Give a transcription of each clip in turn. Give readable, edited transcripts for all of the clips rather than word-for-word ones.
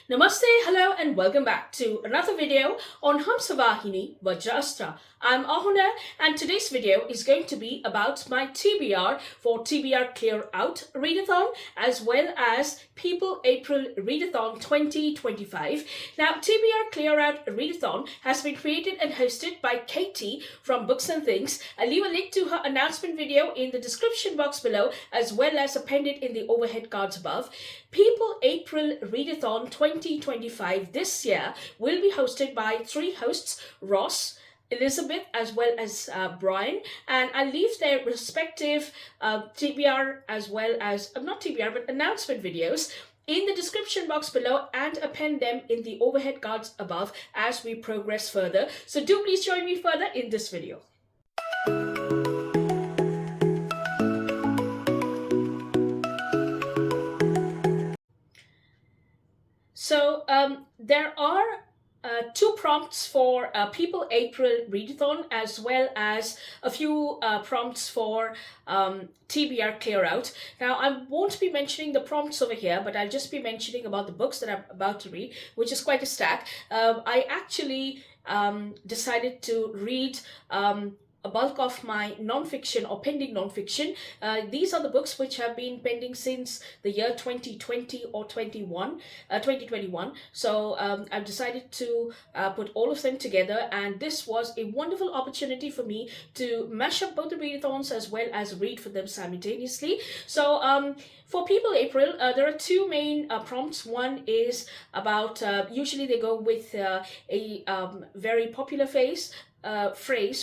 Namaste, hello and welcome back to another video on Hamsavahini, Vajraasthra. I'm Awhona and today's video is going to be about my TBR for TBR Clear Out Readathon as well as PeopleApril Readathon 2025. Now TBR Clear Out Readathon has been created and hosted by Katie from Books and Things. I'll leave a link to her announcement video in the description box below as well as appended in the overhead cards above. PeopleApril Readathon 2025 this year will be hosted by three hosts, Ross, Elizabeth as well as Brian, and I'll leave their respective TBR as well as, not TBR but announcement videos in the description box below and append them in the overhead cards above as we progress further. So do please join me further in this video. So there are two prompts for PeopleApril Readathon as well as a few prompts for TBR Clear Out. Now I won't be mentioning the prompts over here, but I'll just be mentioning about the books that I'm about to read, which is quite a stack. I actually decided to read a bulk of my non-fiction or pending non-fiction. These are the books which have been pending since the year 2020 or 2021. So I've decided to put all of them together, and this was a wonderful opportunity for me to mash up both the readathons as well as read for them simultaneously. So for PeopleApril, there are two main prompts. One is about, usually they go with a very popular phrase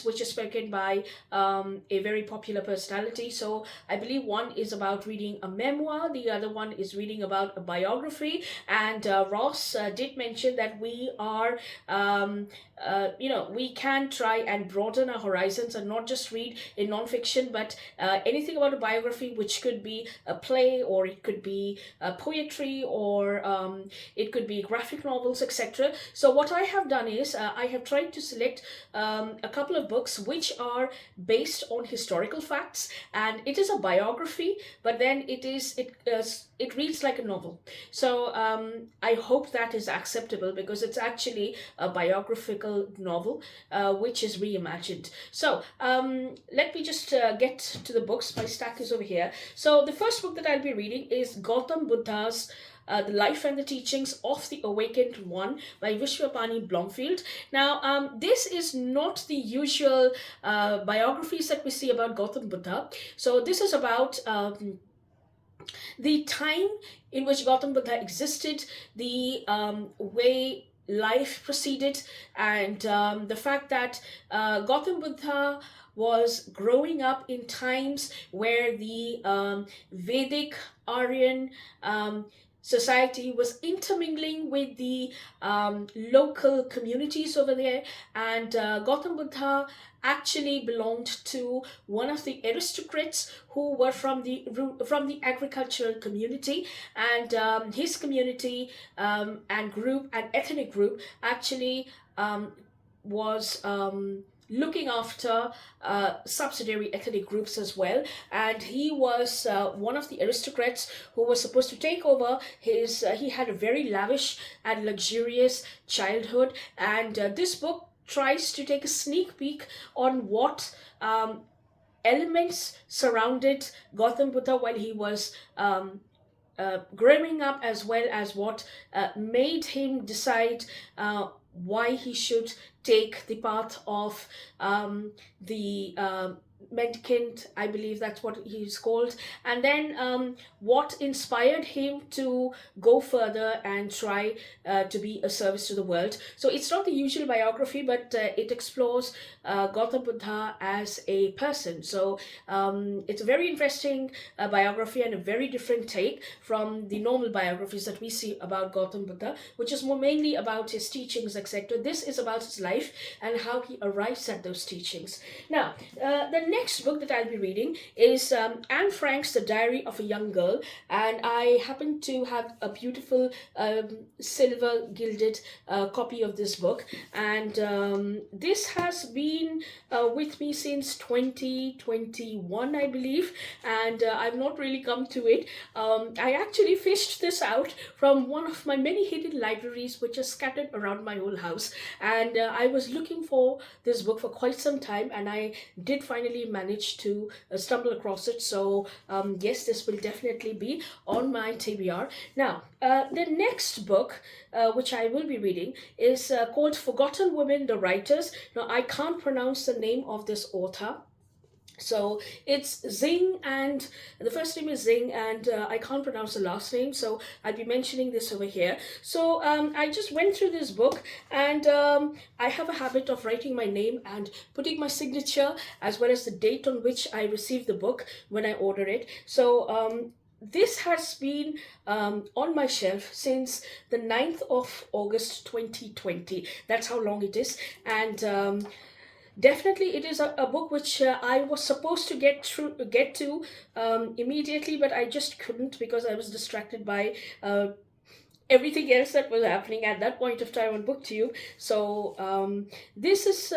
which is spoken by a very popular personality. So I believe one is about reading a memoir, the other one is reading about a biography, and Ross did mention that we are we can try and broaden our horizons and not just read in non-fiction but anything about a biography, which could be a play or it could be poetry or it could be graphic novels, etc. So what I have done is I have tried to select a couple of books which are based on historical facts, and it is a biography, but then it reads like a novel. So I hope that is acceptable because it's actually a biographical novel which is reimagined. So let me just get to the books. My stack is over here. So the first book that I'll be reading is Gautam Buddha's The Life and the Teachings of the Awakened One by Vishvapani Blomfield. Now, this is not the usual biographies that we see about Gautam Buddha. So this is about the time in which Gautam Buddha existed, the way life proceeded, and the fact that Gautam Buddha was growing up in times where the Vedic Aryan society was intermingling with the local communities over there, and Gautam Buddha actually belonged to one of the aristocrats who were from the agricultural community, and his community and group and ethnic group actually was looking after subsidiary ethnic groups as well, and he was one of the aristocrats who was supposed to take over his he had a very lavish and luxurious childhood, and this book tries to take a sneak peek on what elements surrounded Gautam Buddha while he was growing up, as well as what made him decide why he should take the path of the mendicant, I believe that's what he's called, and then what inspired him to go further and try to be a service to the world. So it's not the usual biography, but it explores Gautam Buddha as a person. So it's a very interesting biography and a very different take from the normal biographies that we see about Gautam Buddha, which is more mainly about his teachings, etc. This is about his life and how he arrives at those teachings. Now, the next book that I'll be reading is Anne Frank's The Diary of a Young Girl, and I happen to have a beautiful silver gilded copy of this book, and this has been with me since 2021, I believe, and I've not really come to it. I actually fished this out from one of my many hidden libraries which are scattered around my whole house, and I was looking for this book for quite some time, and I did finally manage to stumble across it. So yes, this will definitely be on my TBR. Now, the next book which I will be reading is called Forgotten Women, the Writers. Now, I can't pronounce the name of this author. So it's Tsjeng, and the first name is Tsjeng, and I can't pronounce the last name, so I'll be mentioning this over here. So I just went through this book, and I have a habit of writing my name and putting my signature as well as the date on which I received the book when I order it. So this has been on my shelf since the 9th of August 2020. That's how long it is. And definitely it is a book which I was supposed to get to immediately, but I just couldn't because I was distracted by everything else that was happening at that point of time on booktube. So this is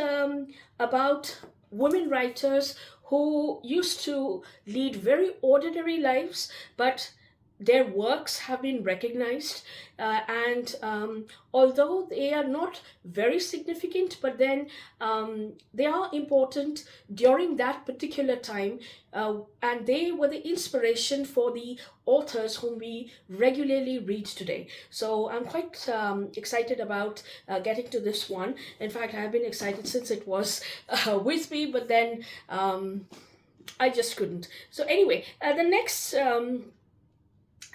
about women writers who used to lead very ordinary lives, but their works have been recognized, and although they are not very significant, but then they are important during that particular time, and they were the inspiration for the authors whom we regularly read today. So I'm quite excited about getting to this one. In fact, I've been excited since it was with me, but then I just couldn't. So anyway, the next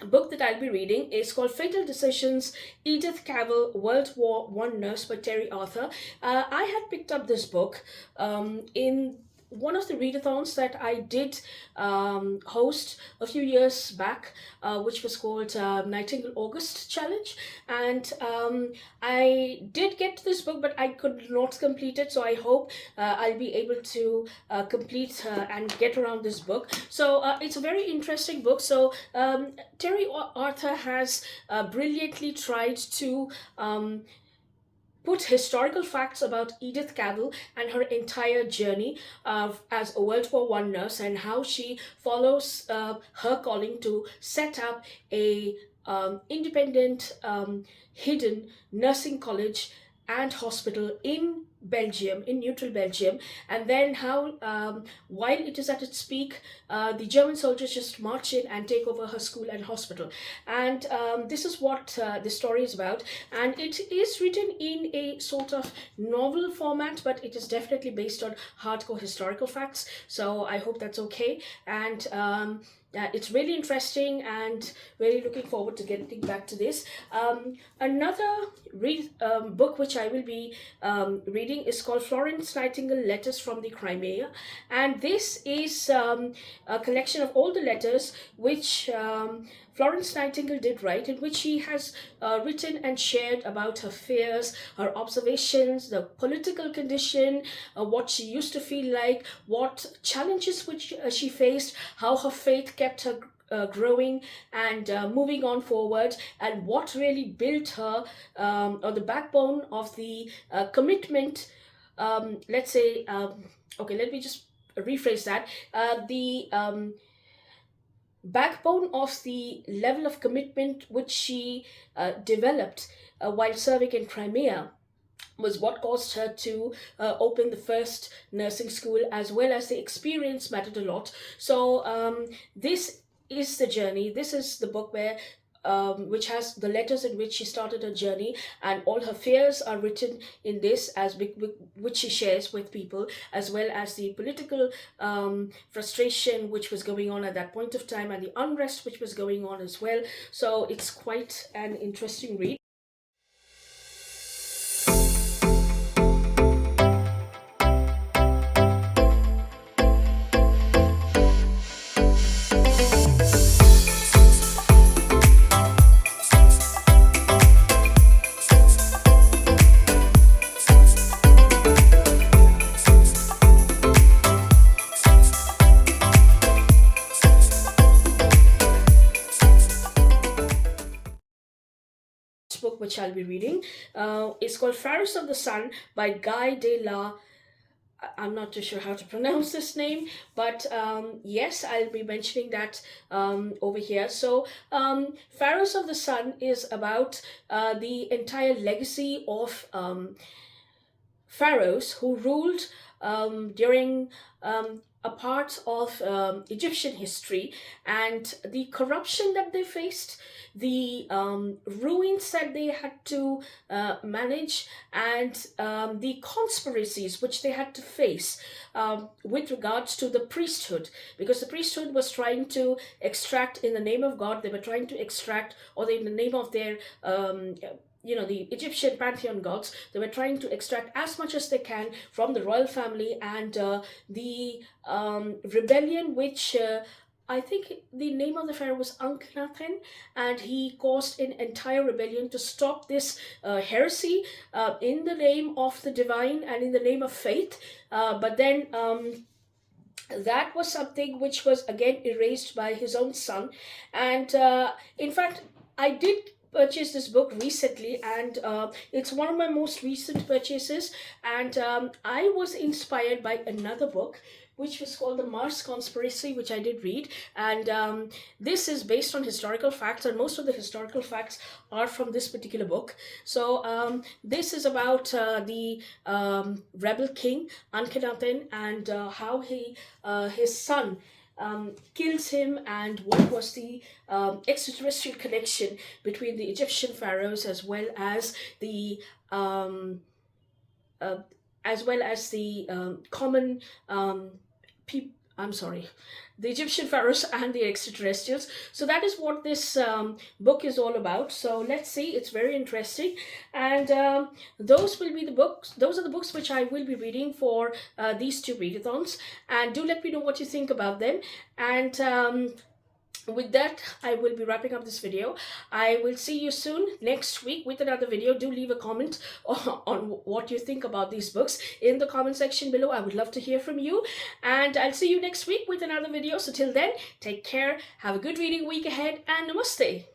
book that I'll be reading is called Fatal Decisions, Edith Cavell, World War I Nurse by Terri Arthur. I had picked up this book in one of the readathons that I did host a few years back, which was called Nightingale August Challenge, and I did get to this book, but I could not complete it, so I hope I'll be able to complete and get around this book. So it's a very interesting book. So Terri Arthur has brilliantly tried to put historical facts about Edith Cavell and her entire journey as a World War I nurse, and how she follows her calling to set up a independent, hidden nursing college and hospital in Belgium, in neutral Belgium, and then how while it is at its peak, the German soldiers just march in and take over her school and hospital. And this is what the story is about, and it is written in a sort of novel format, but it is definitely based on hardcore historical facts, so I hope that's okay. And it's really interesting, and really looking forward to getting back to this. Another book which I will be reading is called Florence Nightingale Letters from the Crimea, and this is a collection of all the letters which Florence Nightingale did write, in which she has written and shared about her fears, her observations, the political condition, what she used to feel like, what challenges which she faced, how her faith kept her growing and moving on forward, and what really built her, or the backbone of the commitment, let's say, okay, let me just rephrase that, the backbone of the level of commitment which she developed while serving in Crimea was what caused her to open the first nursing school, as well as the experience mattered a lot. So this is the journey. This is the book where which has the letters in which she started her journey, and all her fears are written in this, as which she shares with people, as well as the political frustration which was going on at that point of time, and the unrest which was going on as well. So it's quite an interesting read. last book which I'll be reading. It's called Pharoahs of the Sun by Guy de la... I'm not too sure how to pronounce this name, but yes, I'll be mentioning that over here. So Pharoahs of the Sun is about the entire legacy of pharaohs who ruled during a part of Egyptian history, and the corruption that they faced, the ruins that they had to manage, and the conspiracies which they had to face with regards to the priesthood, because the priesthood was trying to extract, in the name of God, they were trying to extract, or in the name of their the Egyptian pantheon gods, they were trying to extract as much as they can from the royal family, and the rebellion which I think the name of the pharaoh was Akhenaten, and he caused an entire rebellion to stop this heresy in the name of the divine and in the name of faith. But then that was something which was again erased by his own son. And in fact, I did purchased this book recently, and it's one of my most recent purchases, and I was inspired by another book which was called The Mars Conspiracy, which I did read, and this is based on historical facts, and most of the historical facts are from this particular book. So this is about the rebel king Akhenaten, and how his son kills him, and what was the extraterrestrial connection between the Egyptian pharaohs as well as the common the Egyptian pharaohs and the extraterrestrials. So that is what this book is all about. So let's see, it's very interesting, and those are the books which I will be reading for these two readathons, and do let me know what you think about them. And with that, I will be wrapping up this video. I will see you soon next week with another video. Do leave a comment on what you think about these books in the comment section below. I would love to hear from you, and I'll see you next week with another video. So till then, take care, have a good reading week ahead, and namaste.